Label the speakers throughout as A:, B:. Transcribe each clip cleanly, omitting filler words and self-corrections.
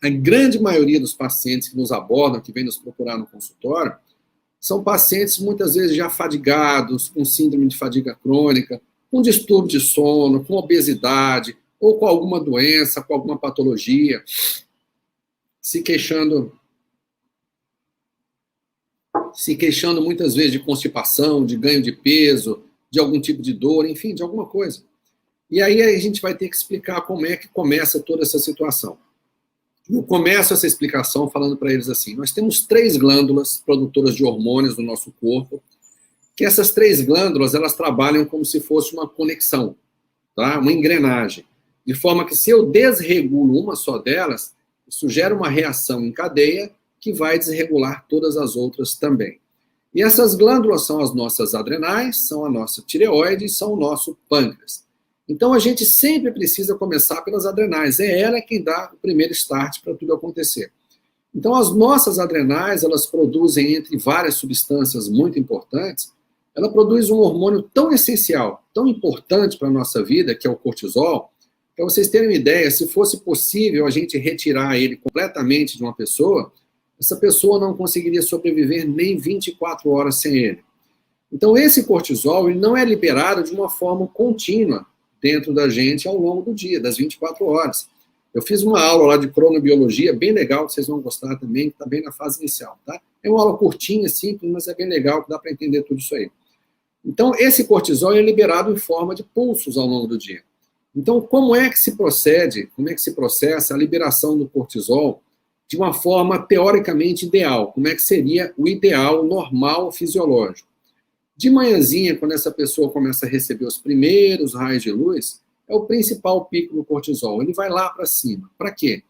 A: A grande maioria dos pacientes que nos abordam, que vêm nos procurar no consultório, são pacientes muitas vezes já fadigados, com síndrome de fadiga crônica, com distúrbio de sono, com obesidade, ou com alguma doença, com alguma patologia, se queixando muitas vezes de constipação, de ganho de peso, de algum tipo de dor, enfim, de alguma coisa. E aí a gente vai ter que explicar como é que começa toda essa situação. Eu começo essa explicação falando para eles assim, nós temos 3 glândulas produtoras de hormônios no nosso corpo, que essas 3 glândulas, elas trabalham como se fosse uma conexão, tá? Uma engrenagem. De forma que se eu desregulo uma só delas, isso gera uma reação em cadeia que vai desregular todas as outras também. E essas glândulas são as nossas adrenais, são a nossa tireoide, são o nosso pâncreas. Então, a gente sempre precisa começar pelas adrenais. É ela quem dá o primeiro start para tudo acontecer. Então, as nossas adrenais, elas produzem, entre várias substâncias muito importantes, ela produz um hormônio tão essencial, tão importante para a nossa vida, que é o cortisol. Para vocês terem uma ideia, se fosse possível a gente retirar ele completamente de uma pessoa, essa pessoa não conseguiria sobreviver nem 24 horas sem ele. Então, esse cortisol ele não é liberado de uma forma contínua dentro da gente ao longo do dia, das 24 horas. Eu fiz uma aula lá de cronobiologia, bem legal, que vocês vão gostar também, que está bem na fase inicial, tá? É uma aula curtinha, simples, mas é bem legal, que dá para entender tudo isso aí. Então, esse cortisol é liberado em forma de pulsos ao longo do dia. Então, como é que se procede, como é que se processa a liberação do cortisol de uma forma teoricamente ideal? Como é que seria o ideal, normal, fisiológico? De manhãzinha, quando essa pessoa começa a receber os primeiros raios de luz, é o principal pico do cortisol. Ele vai lá para cima. Para quê?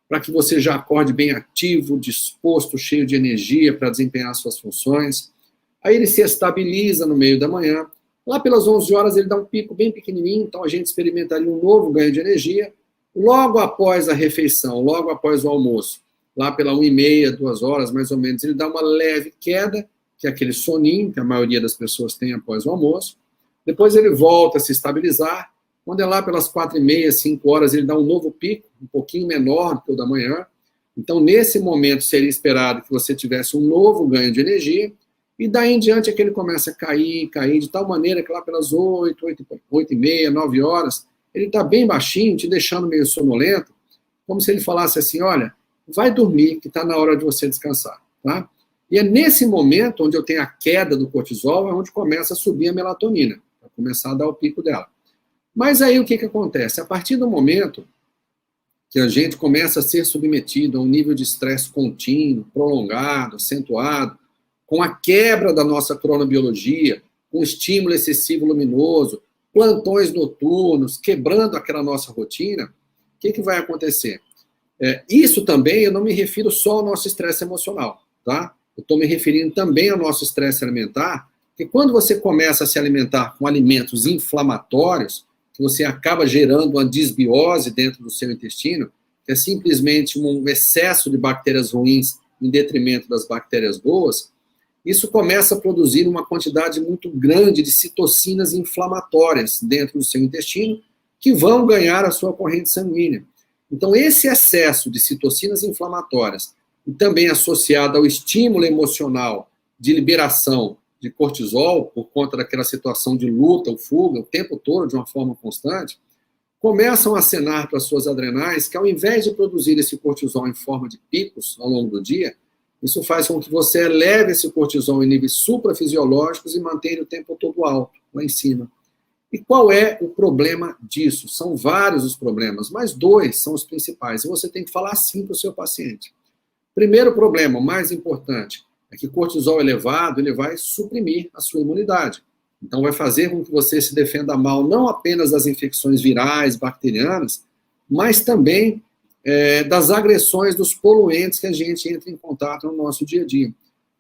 A: Para que você já acorde bem ativo, disposto, cheio de energia para desempenhar suas funções. Aí ele se estabiliza no meio da manhã. Lá pelas 11 horas ele dá um pico bem pequenininho, então a gente experimentaria um novo ganho de energia. Logo após a refeição, logo após o almoço, lá pela 1h30, 2 horas mais ou menos, ele dá uma leve queda, que é aquele soninho que a maioria das pessoas tem após o almoço. Depois ele volta a se estabilizar. Quando é lá pelas 4h30, 5 horas, ele dá um novo pico, um pouquinho menor do que o da manhã. Então, nesse momento, seria esperado que você tivesse um novo ganho de energia, e daí em diante é que ele começa a cair, de tal maneira que lá pelas 8h30, 9 horas, ele está bem baixinho, te deixando meio sonolento, como se ele falasse assim, olha, vai dormir, que está na hora de você descansar, tá? E é nesse momento onde eu tenho a queda do cortisol, é onde começa a subir a melatonina, para começar a dar o pico dela. Mas aí o que acontece? A partir do momento que a gente começa a ser submetido a um nível de estresse contínuo, prolongado, acentuado, com a quebra da nossa cronobiologia, com estímulo excessivo luminoso, plantões noturnos, quebrando aquela nossa rotina, o que vai acontecer? Isso também, eu não me refiro só ao nosso estresse emocional, tá? Eu estou me referindo também ao nosso estresse alimentar, porque quando você começa a se alimentar com alimentos inflamatórios, que você acaba gerando uma disbiose dentro do seu intestino, que é simplesmente um excesso de bactérias ruins em detrimento das bactérias boas, isso começa a produzir uma quantidade muito grande de citocinas inflamatórias dentro do seu intestino, que vão ganhar a sua corrente sanguínea. Então, esse excesso de citocinas inflamatórias, e também associado ao estímulo emocional de liberação de cortisol, por conta daquela situação de luta ou fuga, o tempo todo, de uma forma constante, começam a acenar para as suas adrenais que, ao invés de produzir esse cortisol em forma de picos ao longo do dia, isso faz com que você eleve esse cortisol em níveis suprafisiológicos e mantenha ele o tempo todo alto, lá em cima. E qual é o problema disso? São vários os problemas, mas 2 são os principais. E você tem que falar assim para o seu paciente. Primeiro problema, o mais importante, é que cortisol elevado, ele vai suprimir a sua imunidade. Então, vai fazer com que você se defenda mal, não apenas das infecções virais, bacterianas, mas também das agressões dos poluentes que a gente entra em contato no nosso dia a dia.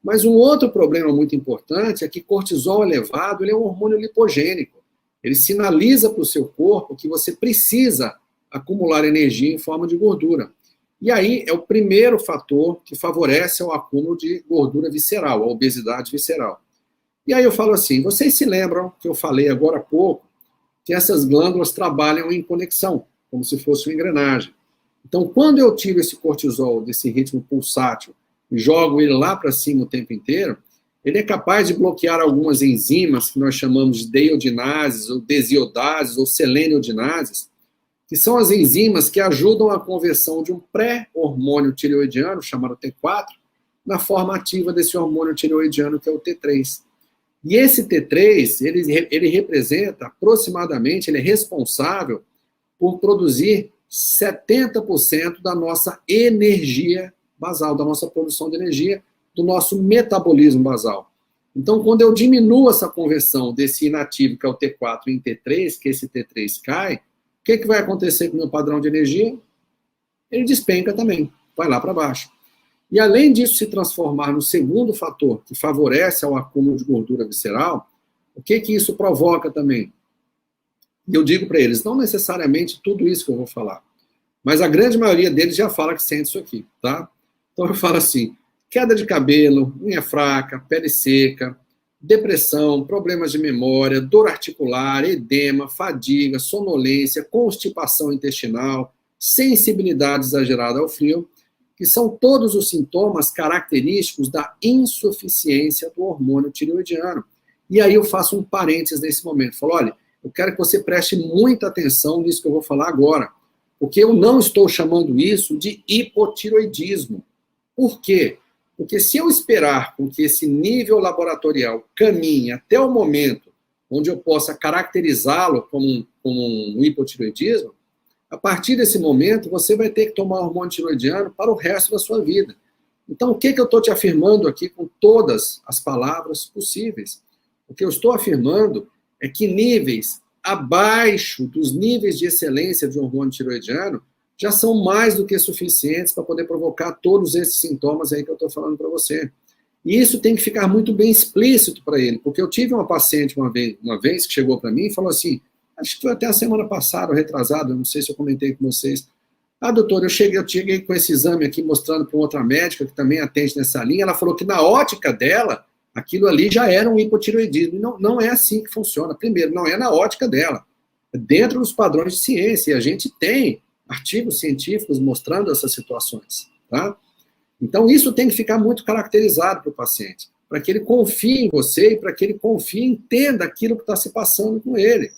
A: Mas um outro problema muito importante é que cortisol elevado, ele é um hormônio lipogênico. Ele sinaliza para o seu corpo que você precisa acumular energia em forma de gordura. E aí é o primeiro fator que favorece o acúmulo de gordura visceral, a obesidade visceral. E aí eu falo assim, vocês se lembram que eu falei agora há pouco que essas glândulas trabalham em conexão, como se fosse uma engrenagem. Então, quando eu tiro esse cortisol desse ritmo pulsátil e jogo ele lá para cima o tempo inteiro, ele é capaz de bloquear algumas enzimas que nós chamamos de deiodinases, ou desiodases, ou seleniodinases, que são as enzimas que ajudam a conversão de um pré-hormônio tireoidiano, chamado T4, na forma ativa desse hormônio tireoidiano, que é o T3. E esse T3, ele representa aproximadamente, ele é responsável por produzir 70% da nossa energia basal, da nossa produção de energia, do nosso metabolismo basal. Então, quando eu diminuo essa conversão desse inativo, que é o T4, em T3, que esse T3 cai, o que vai acontecer com o meu padrão de energia? Ele despenca também, vai lá para baixo. E além disso se transformar no segundo fator que favorece ao acúmulo de gordura visceral, o que isso provoca também? E eu digo para eles, não necessariamente tudo isso que eu vou falar, mas a grande maioria deles já fala que sente isso aqui, tá? Então eu falo assim, queda de cabelo, unha fraca, pele seca, depressão, problemas de memória, dor articular, edema, fadiga, sonolência, constipação intestinal, sensibilidade exagerada ao frio, que são todos os sintomas característicos da insuficiência do hormônio tireoidiano. E aí eu faço um parênteses nesse momento. Falo, olha, eu quero que você preste muita atenção nisso que eu vou falar agora, porque eu não estou chamando isso de hipotireoidismo. Por quê? Porque se eu esperar com que esse nível laboratorial caminhe até o momento onde eu possa caracterizá-lo como um hipotireoidismo, a partir desse momento, você vai ter que tomar hormônio tireoidiano para o resto da sua vida. Então, o que eu estou te afirmando aqui com todas as palavras possíveis? O que eu estou afirmando é que níveis abaixo dos níveis de excelência de hormônio tireoidiano já são mais do que suficientes para poder provocar todos esses sintomas aí que eu estou falando para você. E isso tem que ficar muito bem explícito para ele, porque eu tive uma paciente uma vez que chegou para mim e falou assim, acho que foi até a semana passada, retrasada, não sei se eu comentei com vocês. Ah, doutor, eu cheguei com esse exame aqui mostrando para outra médica que também atende nessa linha, ela falou que na ótica dela, aquilo ali já era um hipotireoidismo. Não é assim que funciona. Primeiro, não é na ótica dela. É dentro dos padrões de ciência, e a gente tem artigos científicos mostrando essas situações, tá? Então, isso tem que ficar muito caracterizado para o paciente, para que ele confie em você e para que ele confie e entenda aquilo que está se passando com ele.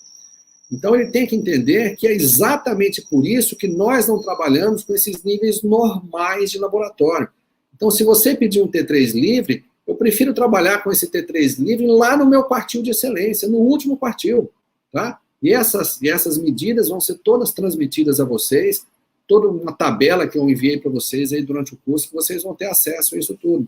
A: Então, ele tem que entender que é exatamente por isso que nós não trabalhamos com esses níveis normais de laboratório. Então, se você pedir um T3 livre, eu prefiro trabalhar com esse T3 livre lá no meu quartil de excelência, no último quartil, tá? E essas medidas vão ser todas transmitidas a vocês, toda uma tabela que eu enviei para vocês aí durante o curso, que vocês vão ter acesso a isso tudo.